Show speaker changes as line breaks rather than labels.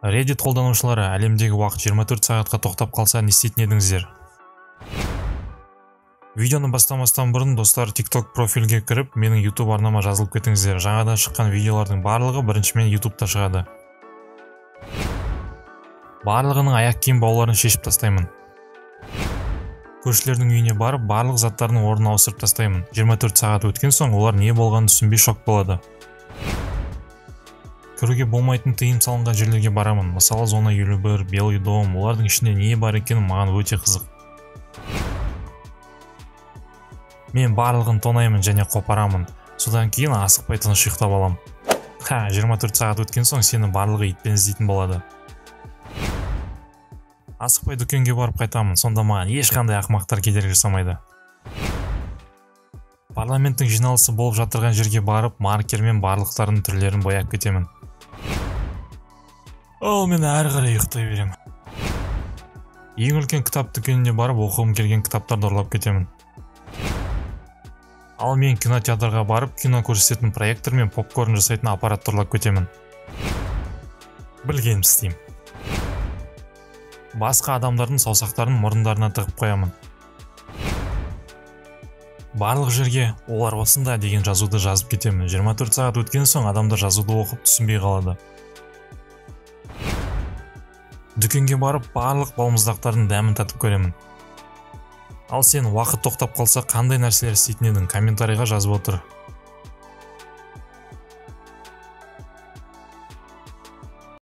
Reddit қолданушылары, әлемдегі уақыт 24 сағатқа тоқтап қалса не істейтін едіңіздер? Видеоны бастамастан бұрын достар TikTok профильге кіріп, менің YouTube арнама жазылып кетіңіздер. Жаңадан шыққан видеолардың барлығы біріншімен YouTube'та шығады. Барлығының аяқ киім бауларын шешіп тастаймын. Көршілердің үйіне барып, барлық заттардың орнын ауыстырып тастаймын. 24 сағат өткен соң олар не болғанын түсінбей шок болады. Кіруге болмайтын тыйым салынған жерлерге барамын. Мысалы, зона 51, Белый дом, олардың ішінде не бар екені маған өте қызық. Мен барлығын тонаймын және қопарамын. Содан кейін асықпай тыныш ұйықтап аламын. 24 сағат өткен соң сені барлығы итпен іздейтін болады. Асықпай дүкенге барып қайтамын. Сонда маған ешқандай ақымақтар кедергі жасамайды. Парламенттің жиналысы болып жатырған жерге барып, маркермен барлықтардың түрлерін бояп кетемін. Ол мен әрі қарай ұйықтай беремін. Ең үлкен кітап дүкеніне барып, оқығым келген кітаптарды ұрлап кетемін. Ал мен кинотеатрға барып, кино көрсететін проектор мен попкорн жасайтын аппаратты ұрлап кетемін. Білгенім істеймін. Басқа адамдардың саусақтарын мұрындарына тығып қоямын. Барлық жерге олар осында деген жазуды жазып кетемін. 24 сағат өткен соң адамдар жазуды оқып түсінбей қалады. Дүкенге барып, барлық балмұздақтардың дәмін татып көремін. Ал сен уақыт тоқтап қалса қандай нәрселер істейтін едің? Комментарийға жазып отыр.